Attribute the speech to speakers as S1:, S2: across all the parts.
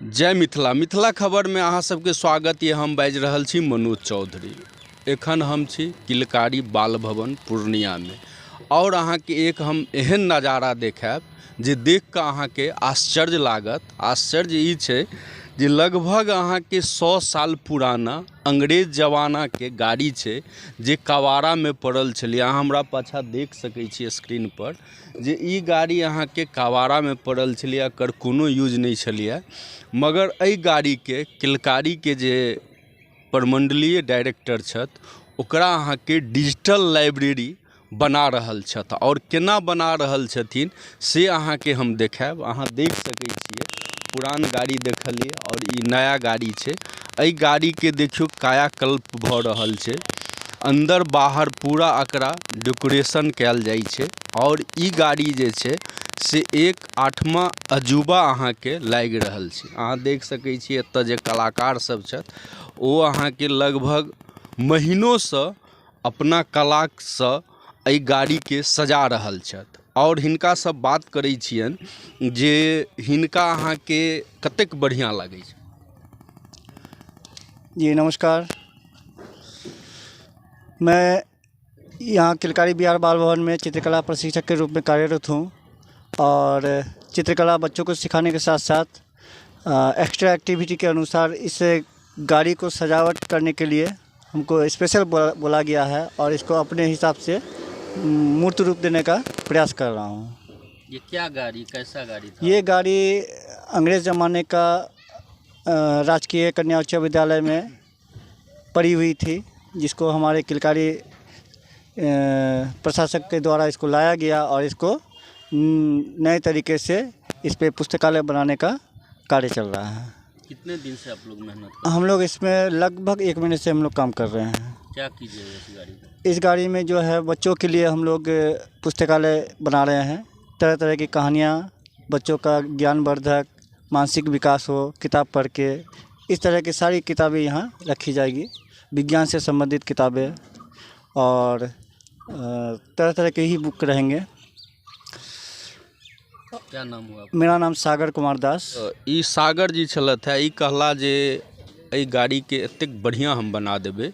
S1: जय मिथिला मिथिला खबर में अहाँ सबके स्वागत ये। हम बाजि रहल छी मनोज चौधरी। एखन हम छी किलकारी बाल भवन पूर्णिया में और अहाँ के एक हम एहन नज़ारा देखाब जे देख के अहाँ के आश्चर्य लागत। आश्चर्य ई छै जे लगभग अहाँ के 100 साल पुराना अंग्रेज जमाना के गाड़ी छै जे कवाड़ा में पड़ल छलै। अहाँ हमरा पाछा देख सकै छी स्क्रीन पर जे ई गाड़ी अहाँ के कवाड़ा में पड़ल छलै, एकर कोनो यूज नहीं छलै। मगर एहि गाड़ी के किलकारी के जे प्रमंडलीय डायरेक्टर छथि ओकरा अहाँ के डिजिटल लाइब्रेरी बना रहल छथि और केना बना रहल छथिन से अहाँ के हम देखाब। अहाँ देख सकै छियै पुरान गाड़ी देखलिए और ई नया गाड़ी छै। एहि गाड़ी के देखियो कायाकल्प भऽ रहल छै, अंदर बाहर पूरा एकरा डेकोरेशन कयल जाइ छै और ई गाड़ी जे छै से एक 8वां अजूबा अहाँ के लागि रहल छै। अहाँ देख सकै छी एतऽ जे कलाकार सब छथि ओ अहाँ के लगभग महीनों से अपना कला से एहि गाड़ी के सजा रहल छथि और हिनका सब बात करै छियनि जे हिनका अहाँ के कतेक बढ़िया लागै छै।
S2: जी नमस्कार, मैं यहाँ किलकारी बिहार बाल भवन में चित्रकला प्रशिक्षक के रूप में कार्यरत हूँ और चित्रकला बच्चों को सिखाने के साथ साथ एक्स्ट्रा एक्टिविटी के अनुसार इस गाड़ी को सजावट करने के लिए हमको स्पेशल बोला गया है और इसको अपने हिसाब से मूर्त रूप देने का प्रयास कर रहा हूँ।
S1: ये क्या गाड़ी, कैसा गाड़ी था?
S2: ये गाड़ी अंग्रेज़ ज़माने का राजकीय कन्या उच्च विद्यालय में पड़ी हुई थी, जिसको हमारे किलकारी प्रशासक के द्वारा इसको लाया गया और इसको नए तरीके से इस पे पुस्तकालय बनाने का कार्य चल रहा है।
S1: कितने दिन से आप लोग मेहनत कर रहे हैं?
S2: हम लोग इसमें लगभग 1 महीने से हम लोग काम कर रहे हैं।
S1: क्या कीजिएगा इस गाड़ी में?
S2: इस गाड़ी में जो है बच्चों के लिए हम लोग पुस्तकालय बना रहे हैं। तरह तरह की कहानियाँ, बच्चों का ज्ञानवर्धक, मानसिक विकास हो, किताब पढ़ के इस तरह की सारी किताबें यहाँ रखी जाएगी। विज्ञान से संबंधित किताबें और तरह तरह के ही बुक रहेंगे।
S1: क्या नाम हुआ?
S2: मेरा नाम सागर कुमार दास।
S1: ई सागर जी छलथि है, ई कहला जे एहि गाड़ी के एतेक बढ़िया हम बना देबै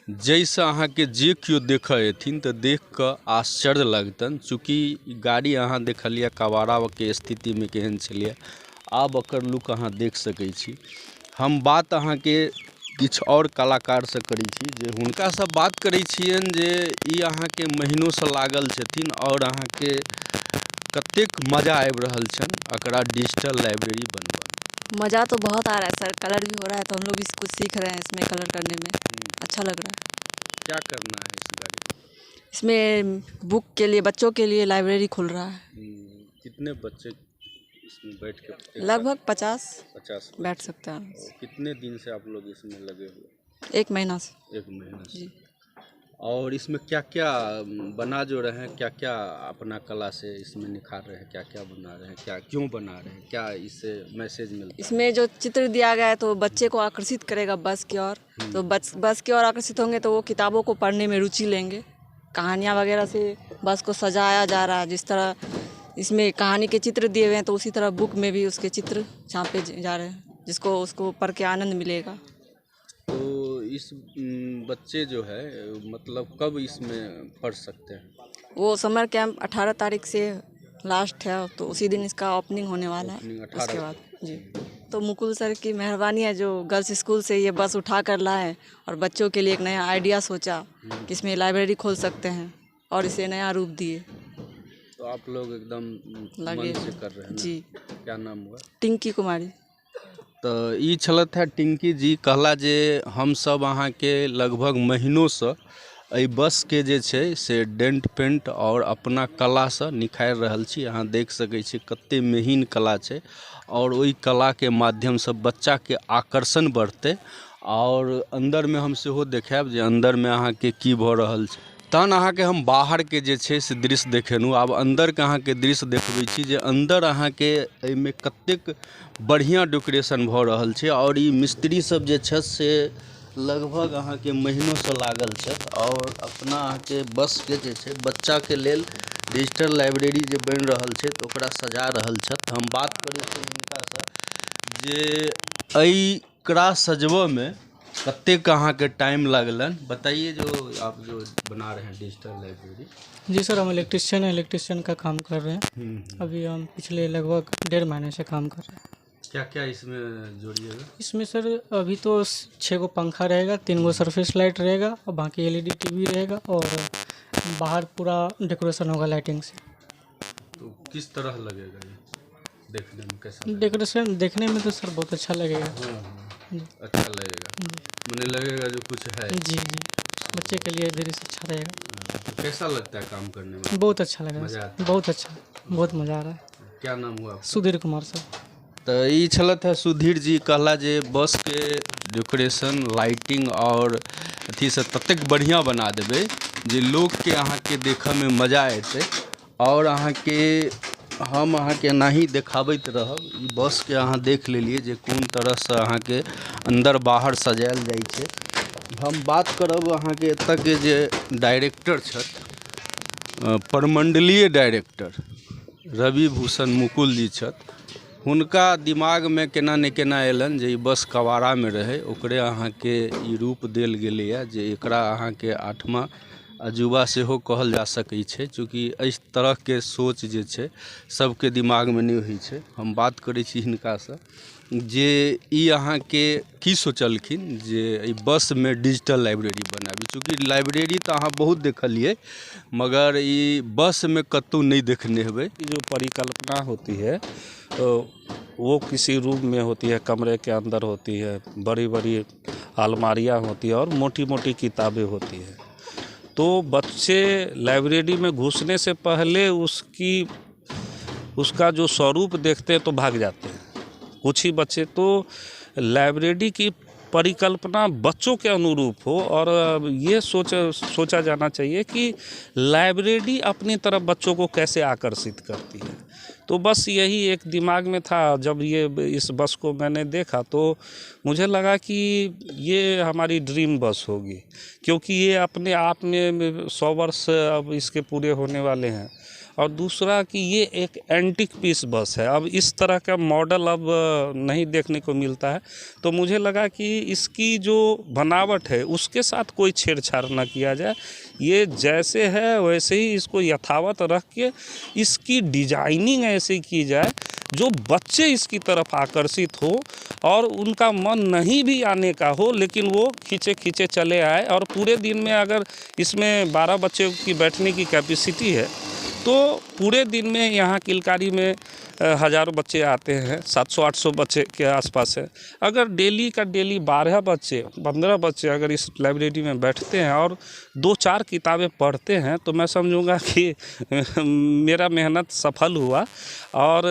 S1: जैसे अहाँ के जे केओ देखऽ एथिन तऽ देख कऽ आश्चर्य लगतनि। चूँकि गाड़ी अहाँ देखलिए कबाड़ा के स्थिति में केहन छलिए, आब एकर लुक अहाँ देख सकै छी। हम बात अहाँ के किछु और कलाकार से करै छी जे हुनका से बात करै छियनि जे ई अहाँ के महीनों से लागल छथिन और अहाँ के कतेक मजा आबि रहल छनि एकरा डिजिटल लाइब्रेरी बनबऽ।
S3: मज़ा तो बहुत आ रहा है सर, कलर भी हो रहा है तो हम लोग इसको सीख रहे हैं, इसमें कलर करने में अच्छा लग रहा है।
S1: क्या करना है इस गाड़ी में?
S3: इसमें बुक के लिए, बच्चों के लिए लाइब्रेरी खुल रहा है।
S1: कितने बच्चे इसमें बैठ के?
S3: लगभग 50 बैठ सकते हैं।
S1: कितने दिन से आप लोग इसमें लगे हुए?
S3: 1 महीना से।
S1: 1 महीना से
S3: जी।
S1: और इसमें क्या क्या बना जो रहे हैं, क्या क्या अपना कला से इसमें निखार रहे हैं, क्या क्या बना रहे हैं, क्या क्यों बना रहे हैं, क्या इससे मैसेज मिलता है?
S3: इसमें जो चित्र दिया गया है तो बच्चे को आकर्षित करेगा बस की ओर, तो बस की ओर आकर्षित होंगे तो वो किताबों को पढ़ने में रुचि लेंगे। कहानियाँ वगैरह से बस को सजाया जा रहा है, जिस तरह इसमें कहानी के चित्र दिए हुए हैं तो उसी तरह बुक में भी उसके चित्र छापे जा रहे हैं, जिसको उसको पढ़ के आनंद मिलेगा।
S1: तो इस बच्चे जो है मतलब कब इसमें पढ़ सकते हैं?
S3: वो समर कैंप 18 तारीख से लास्ट है, तो उसी दिन इसका ओपनिंग होने वाला है।
S1: 18
S3: उसके बाद जी तो मुकुल सर की मेहरबानी है जो गर्ल्स स्कूल से ये बस उठा कर लाए और बच्चों के लिए एक नया आइडिया सोचा कि इसमें लाइब्रेरी खोल सकते हैं और इसे नया रूप दिए।
S1: तो आप लोग एकदम
S3: लगे
S1: मन से कर रहे हैं ना?
S3: जी।
S1: क्या नाम हुआ?
S3: टिंकी कुमारी।
S1: तो ई छलथि है टिंकी जी, कहला जे हम सब अहाँ के लगभग महीनों से एहि बस के जे छै से डेंट पेंट और अपना कला से निखारि रहल छी। अहाँ देख सकै छी कते महीन कला छै और ओहि कला के माध्यम से बच्चा के आकर्षण बढ़तै। और अंदर में हम सेहो देखाब जे अंदर में अहाँ के की भऽ रहल छै। तहन अहाँ के हम बाहर के जे छै से दृश्य देखेलहुँ, आब अंदर के अहाँ के दृश्य देखबै छी जे अंदर अहाँ के एहिमे कतेक बढ़िया डेकोरेशन भऽ रहल छै और ई मिस्त्री सब जे छथि से लगभग अहाँ के महीनों से लागल छथि और अपना अहाँ के बस के जे छै बच्चा के लेल डिजिटल लाइब्रेरी जे बनि रहल छै तऽ ओकरा सजा रहल छथि। हम बात करै छी हिनका से जे एकरा सजबऽ में कतेक अहाँ के टाइम लगलन, बताइए। जो आप जो बना रहे हैं डिजिटल लाइब्रेरी।
S4: जी सर, हम इलेक्ट्रिशियन हैं, इलेक्ट्रिशियन का काम कर रहे हैं। अभी हम पिछले लगभग 1.5 महीने से काम कर रहे हैं।
S1: क्या क्या इसमें जोड़िएगा?
S4: इसमें सर अभी तो 6 गो पंखा रहेगा, 3 गो सरफेस लाइट रहेगा और बाकी एलईडी टीवी रहेगा और बाहर पूरा डेकोरेशन होगा लाइटिंग से।
S1: तो किस तरह लगेगा ये देखने में, कैसा लगेगा?
S4: डेकोरेशन देखने में तो सर बहुत अच्छा लगेगा।
S1: अच्छा लगेगा, मुझे लगेगा जो कुछ है।
S4: जी जी, बच्चे के लिए भी अच्छा रहेगा।
S1: तो कैसा लगता है काम करने में?
S4: बहुत अच्छा लग रहा
S1: मजा
S4: है,
S1: आता
S4: बहुत अच्छा, बहुत मज़ा आ रहा है।
S1: क्या नाम हुआ आपका?
S4: सुधीर कुमार सर।
S1: तो ई छलत है सुधीर जी, कहला जे बस के डेकोरेशन लाइटिंग और अथी से ततेक बढ़िया बना देबे जे लोग के अहाँ के देखऽ में मजा एतै। और अहाँ के हम अहाँ के एनाही देखाबैत रहब। ई बस के अहाँ देख लेलिए जे कोन तरह से अहाँ के अंदर बाहर सजायल जाइ छै। हम बात करब अहाँ के एतऽ के जे डायरेक्टर छथि, प्रमंडलीय डायरेक्टर रवि भूषण मुकुल जी छथि। हुनका दिमाग में केना ने केना एलन जे ई बस कवाड़ा में रहे, ओकरे अहाँ के ई रूप देल गेलैया जे एकरा अहाँ के 8वां अजूबा सेहो कहल जा सकै छै, चूँकि इस तरह के सोच जे छै सबके दिमाग में नहीं होइ छै। हम बात करै छी हिनका से जे ई अहाँ के की सोचलखिन जे ई बस में डिजिटल लाइब्रेरी बनाबी। चूँकि लाइब्रेरी तो अहाँ बहुत देखलिए, मगर ई बस में कतौ नहीं देखने हेबै।
S5: जो परिकल्पना होती है वो किसी रूम में होती है, कमरे के अंदर होती है, बड़ी बड़ी अलमारियाँ होती है और मोटी मोटी किताबें होती है। तो बच्चे लाइब्रेरी में घुसने से पहले उसका जो स्वरूप देखते हैं तो भाग जाते हैं। कुछ ही बच्चे तो लाइब्रेरी की परिकल्पना बच्चों के अनुरूप हो और ये सोचा जाना चाहिए कि लाइब्रेरी अपनी तरफ बच्चों को कैसे आकर्षित करती है। तो बस यही एक दिमाग में था। जब ये इस बस को मैंने देखा तो मुझे लगा कि ये हमारी ड्रीम बस होगी, क्योंकि ये अपने आप में 100 वर्ष अब इसके पूरे होने वाले हैं। और दूसरा कि ये एक एंटीक पीस बस है, अब इस तरह का मॉडल अब नहीं देखने को मिलता है। तो मुझे लगा कि इसकी जो बनावट है उसके साथ कोई छेड़छाड़ ना किया जाए, ये जैसे है वैसे ही इसको यथावत रख के इसकी डिजाइनिंग ऐसे की जाए जो बच्चे इसकी तरफ आकर्षित हो और उनका मन नहीं भी आने का हो, लेकिन वो खींचे खींचे चले आए। और पूरे दिन में अगर इसमें 12 बच्चे की बैठने की कैपेसिटी है तो पूरे दिन में यहाँ किलकारी में हज़ारों बच्चे आते हैं, 700-800 बच्चे के आसपास है। अगर डेली का डेली 12 बच्चे 15 बच्चे अगर इस लाइब्रेरी में बैठते हैं और 2-4 किताबें पढ़ते हैं तो मैं समझूंगा कि मेरा मेहनत सफल हुआ। और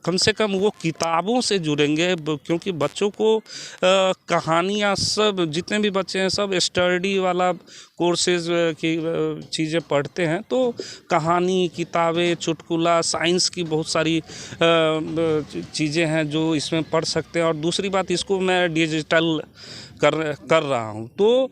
S5: कम से कम वो किताबों से जुड़ेंगे, क्योंकि बच्चों को कहानियाँ, सब जितने भी बच्चे हैं सब स्टडी वाला कोर्सेज की चीज़ें पढ़ते हैं। तो कहानी, किताबें, चुटकुला, साइंस की बहुत सारी चीज़ें हैं जो इसमें पढ़ सकते हैं। और दूसरी बात, इसको मैं डिजिटल कर रहा हूँ। तो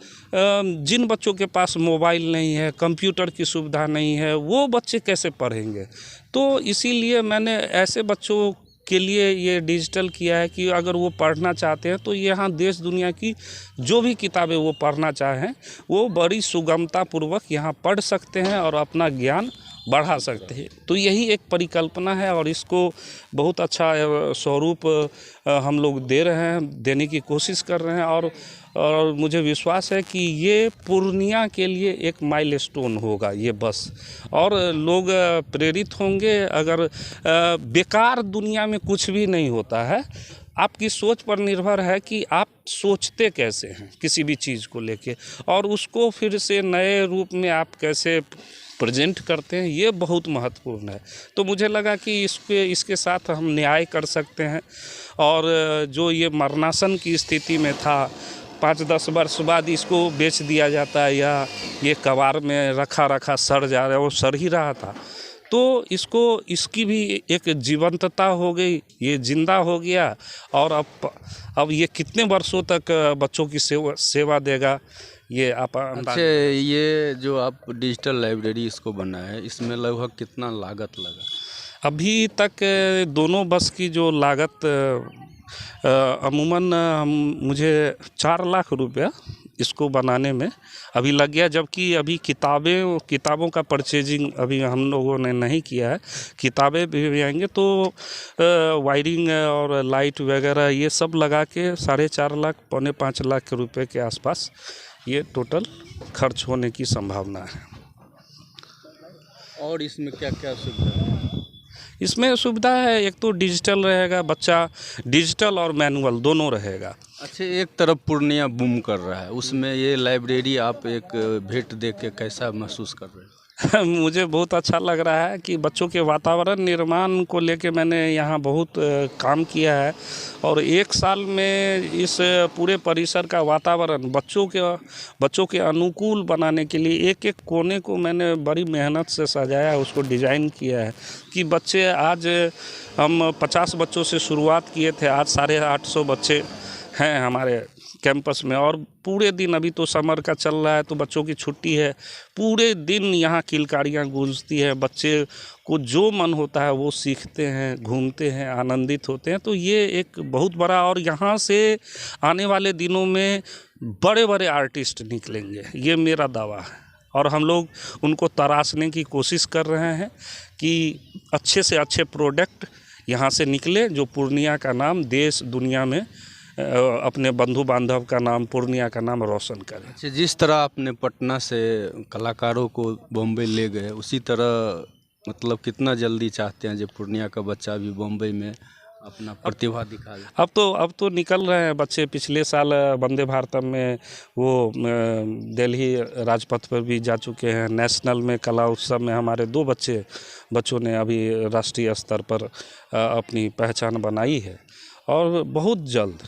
S5: जिन बच्चों के पास मोबाइल नहीं है, कंप्यूटर की सुविधा नहीं है, वो बच्चे कैसे पढ़ेंगे। तो इसीलिए मैंने ऐसे बच्चों के लिए ये डिजिटल किया है कि अगर वो पढ़ना चाहते हैं तो यहाँ देश दुनिया की जो भी किताबें वो पढ़ना चाहें वो बड़ी सुगमता पूर्वक यहाँ पढ़ सकते हैं और अपना ज्ञान बढ़ा सकते हैं। तो यही एक परिकल्पना है और इसको बहुत अच्छा स्वरूप हम लोग दे रहे हैं, देने की कोशिश कर रहे हैं। और मुझे विश्वास है कि ये पूर्णिया के लिए एक माइलस्टोन होगा ये बस, और लोग प्रेरित होंगे। अगर बेकार दुनिया में कुछ भी नहीं होता है, आपकी सोच पर निर्भर है कि आप सोचते कैसे हैं किसी भी चीज़ को लेके, और उसको फिर से नए रूप में आप कैसे प्रेजेंट करते हैं, ये बहुत महत्वपूर्ण है। तो मुझे लगा कि इसके साथ हम न्याय कर सकते हैं। और जो ये मरणासन की स्थिति में था, 5-10 वर्ष बाद इसको बेच दिया जाता है या ये कबाड़ में रखा सड़ जा रहा है, वो सड़ ही रहा था। तो इसकी भी एक जीवंतता हो गई, ये जिंदा हो गया। और अब ये कितने वर्षों तक बच्चों की सेवा देगा, ये आप
S1: अच्छा, ये जो आप डिजिटल लाइब्रेरी इसको बनाया है, इसमें लगभग कितना लागत लगा?
S5: अभी तक दोनों बस की जो लागत अमूमन मुझे 4 लाख रुपया इसको बनाने में अभी लग गया, जबकि अभी किताबों का परचेजिंग अभी हम लोगों ने नहीं किया है। किताबें भी आएंगे तो वायरिंग और लाइट वगैरह ये सब लगा के 4.5 लाख 4.5 लाख रुपए के आसपास ये टोटल खर्च होने की संभावना है।
S1: और इसमें क्या क्या सुविधा है?
S5: इसमें सुविधा है, एक तो डिजिटल रहेगा, बच्चा डिजिटल और मैनुअल दोनों रहेगा।
S1: अच्छा, एक तरफ पूर्णिया बूम कर रहा है, उसमें ये लाइब्रेरी आप एक भेंट दे के कैसा महसूस कर रहे हैं?
S5: मुझे बहुत अच्छा लग रहा है कि बच्चों के वातावरण निर्माण को लेके मैंने यहाँ बहुत काम किया है, और 1 साल में इस पूरे परिसर का वातावरण बच्चों के अनुकूल बनाने के लिए एक एक कोने को मैंने बड़ी मेहनत से सजाया है, उसको डिज़ाइन किया है कि बच्चे, आज हम 50 बच्चों से शुरुआत किए थे, आज 850 बच्चे हैं हमारे कैंपस में। और पूरे दिन, अभी तो समर का चल रहा है तो बच्चों की छुट्टी है, पूरे दिन यहाँ किलकारियाँ गूंजती है, बच्चे को जो मन होता है वो सीखते हैं, घूमते हैं, आनंदित होते हैं। तो ये एक बहुत बड़ा, और यहाँ से आने वाले दिनों में बड़े बड़े आर्टिस्ट निकलेंगे, ये मेरा दावा है। और हम लोग उनको तराशने की कोशिश कर रहे हैं कि अच्छे से अच्छे प्रोडक्ट यहाँ से निकले, जो पूर्णिया का नाम देश दुनिया में, अपने बंधु बांधव का नाम, पूर्णिया का नाम रोशन करें।
S1: अच्छा, जिस तरह आपने पटना से कलाकारों को बॉम्बे ले गए, उसी तरह मतलब कितना जल्दी चाहते हैं जो पूर्णिया का बच्चा भी बॉम्बे में अपना प्रतिभा दिखा दे?
S5: अब तो निकल रहे हैं बच्चे। पिछले साल वंदे भारतम में वो दिल्ली राजपथ पर भी जा चुके हैं। नेशनल में कला उत्सव में हमारे 2 बच्चों ने अभी राष्ट्रीय स्तर पर अपनी पहचान बनाई है। और बहुत जल्द,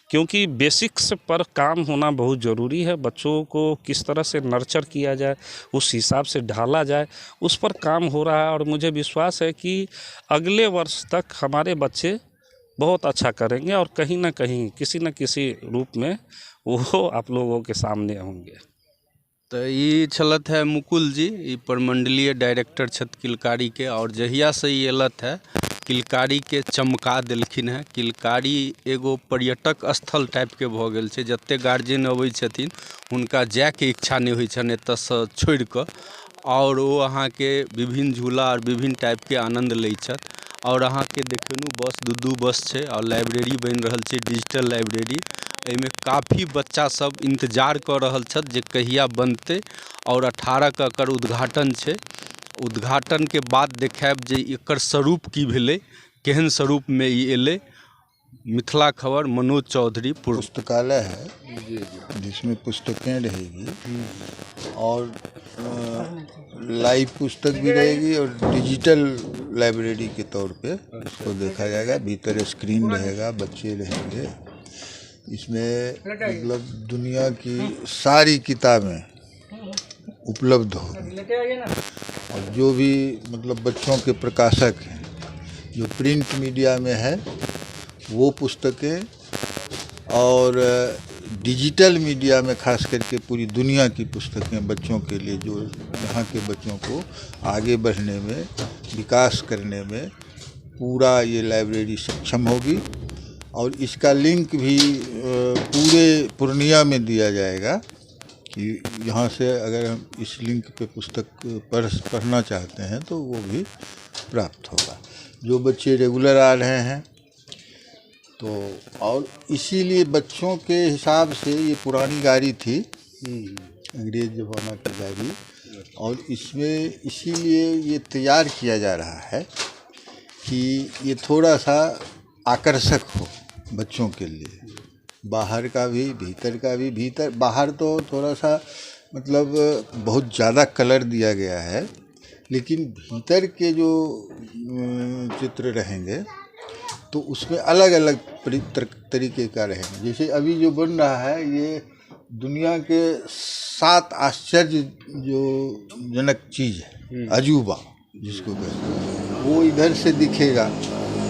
S5: क्योंकि बेसिक्स पर काम होना बहुत ज़रूरी है, बच्चों को किस तरह से नर्चर किया जाए, उस हिसाब से ढाला जाए, उस पर काम हो रहा है। और मुझे विश्वास है कि अगले वर्ष तक हमारे बच्चे बहुत अच्छा करेंगे, और कहीं ना कहीं किसी न किसी रूप में वो आप लोगों के सामने होंगे।
S1: तो ये छलत है मुकुल जी, ये प्रमंडलीय डायरेक्टर छत किलकारी के, और जहिया से ये एलत है किलकारी के चमका देलखिन है। किलकारी एगो पर्यटक स्थल टाइप के भऽ गेल छै, जते गार्जियन अबै छथिन हुनका जायके इच्छा नहीं होइ छनि एतऽसँ छोड़ि कऽ, और वो अहाँके विभिन्न झूला और विभिन्न टाइप के आनंद लै छथि। और अहाँके देखनु बस 2 बस छै, और लाइब्रेरी बनि रहल छै, डिजिटल लाइब्रेरी। एहिमे काफ़ी बच्चा सब इंतजार कऽ रहल छथि जे कहिया बनतै, और 18 के एकर उद्घाटन छै। उद्घाटन के बाद देखायब जे एकर स्वरूप की भेलै, केहन स्वरूप में ई एलै। मिथिला खबर, मनोज चौधरी।
S6: पुस्तकालय है जिसमें पुस्तकें रहेगी, और लाइव पुस्तक भी रहेगी, और डिजिटल लाइब्रेरी के तौर पे इसको देखा जाएगा। भीतर स्क्रीन रहेगा, बच्चे रहेंगे। इसमें मतलब दुनिया की सारी किताबें उपलब्ध होंगी, और जो भी मतलब बच्चों के प्रकाशक हैं, जो प्रिंट मीडिया में है वो पुस्तकें, और डिजिटल मीडिया में खास करके पूरी दुनिया की पुस्तकें बच्चों के लिए, जो यहाँ के बच्चों को आगे बढ़ने में, विकास करने में पूरा ये लाइब्रेरी सक्षम होगी। और इसका लिंक भी पूरे पूर्णिया में दिया जाएगा कि यहाँ से अगर हम इस लिंक पे पुस्तक पढ़ना चाहते हैं तो वो भी प्राप्त होगा। जो बच्चे रेगुलर आ रहे हैं तो, और इसीलिए बच्चों के हिसाब से ये पुरानी गाड़ी थी, अंग्रेज ज़माना की गाड़ी, और इसमें इसीलिए ये तैयार किया जा रहा है कि ये थोड़ा सा आकर्षक हो बच्चों के लिए, बाहर का भी भीतर का भी। भीतर बाहर तो थोड़ा सा मतलब बहुत ज़्यादा कलर दिया गया है, लेकिन भीतर के जो चित्र रहेंगे तो उसमें अलग अलग तरीके का रहेंगे। जैसे अभी जो बन रहा है ये दुनिया के 7 आश्चर्य जो जनक चीज़ है, अजूबा जिसको कहते हैं, वो इधर से दिखेगा।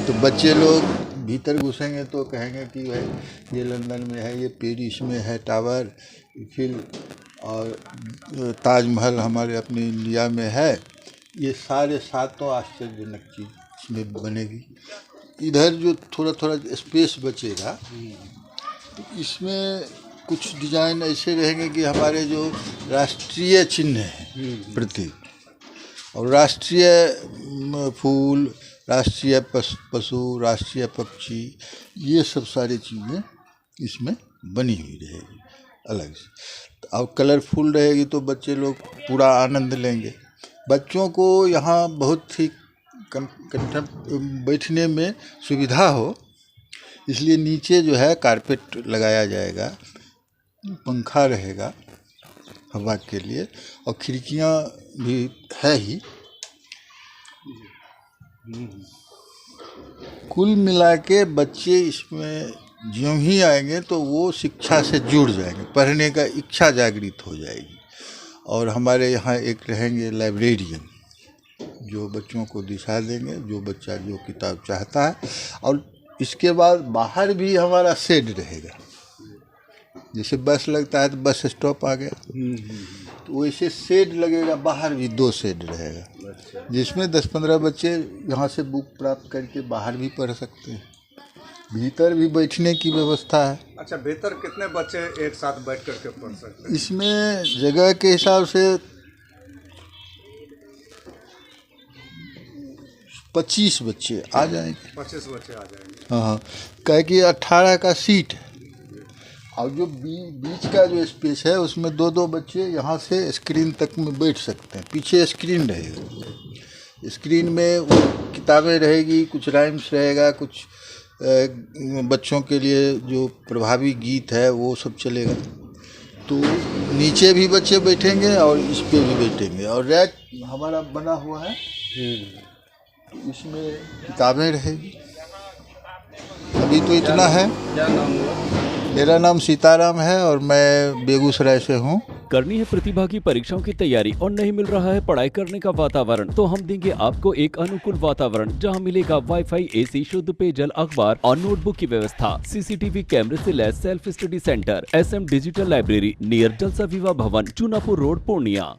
S6: तो बच्चे लोग भीतर घुसेंगे तो कहेंगे कि भाई ये लंदन में है, ये पेरिस में है टावर, फिर और ताजमहल हमारे अपने इंडिया में है। ये सारे 7 आश्चर्यजनक चीज़ इसमें बनेगी। इधर जो थोड़ा थोड़ा स्पेस बचेगा तो इसमें कुछ डिजाइन ऐसे रहेंगे कि हमारे जो राष्ट्रीय चिन्ह हैं प्रतीक और राष्ट्रीय फूल, राष्ट्रीय पशु, राष्ट्रीय पक्षी, ये सब सारी चीज़ें इसमें बनी हुई रहेगी अलग से। और कलरफुल रहेगी तो बच्चे लोग पूरा आनंद लेंगे। बच्चों को यहाँ बहुत ही बैठने में सुविधा हो इसलिए नीचे जो है कारपेट लगाया जाएगा, पंखा रहेगा हवा के लिए और खिड़कियाँ भी है ही। कुल मिला के बच्चे इसमें ज्यों ही आएंगे तो वो शिक्षा से जुड़ जाएंगे, पढ़ने का इच्छा जागृत हो जाएगी। और हमारे यहाँ एक रहेंगे लाइब्रेरियन जो बच्चों को दिशा देंगे, जो बच्चा जो किताब चाहता है। और इसके बाद बाहर भी हमारा शेड रहेगा, जैसे बस लगता है तो बस स्टॉप आ गया तो वैसे शेड लगेगा, बाहर भी 2 शेड रहेगा जिसमें 10-15 बच्चे यहाँ से बुक प्राप्त करके बाहर भी पढ़ सकते हैं। भीतर भी बैठने की व्यवस्था है।
S1: अच्छा, भीतर कितने बच्चे एक साथ बैठ करके पढ़ सकते हैं?
S6: इसमें जगह के हिसाब से 25 बच्चे आ जाएंगे।
S1: 25 बच्चे आ जाएंगे।
S6: हाँ, कह कि 18 का सीट है और जो बीच का जो स्पेस है उसमें 2-2 बच्चे यहाँ से स्क्रीन तक में बैठ सकते हैं। पीछे स्क्रीन रहेगा, स्क्रीन में वो किताबें रहेगी, कुछ राइम्स रहेगा, कुछ बच्चों के लिए जो प्रभावी गीत है वो सब चलेगा। तो नीचे भी बच्चे बैठेंगे और इस पे भी बैठेंगे। और रैक हमारा बना हुआ है तो इसमें किताबें रहेगी। अभी तो इतना है।
S1: क्या नाम हुआ?
S6: मेरा नाम सीताराम है और मैं बेगूसराय से हूँ।
S7: करनी है प्रतिभागी परीक्षाओं की तैयारी और नहीं मिल रहा है पढ़ाई करने का वातावरण, तो हम देंगे आपको एक अनुकूल वातावरण जहां मिलेगा वाईफाई, एसी, शुद्ध पेयजल, अखबार और नोटबुक की व्यवस्था, सीसीटीवी कैमरे से लैस self study centre, SM digital library near Jalsa Vivah भवन, चूनापुर रोड, पूर्णिया।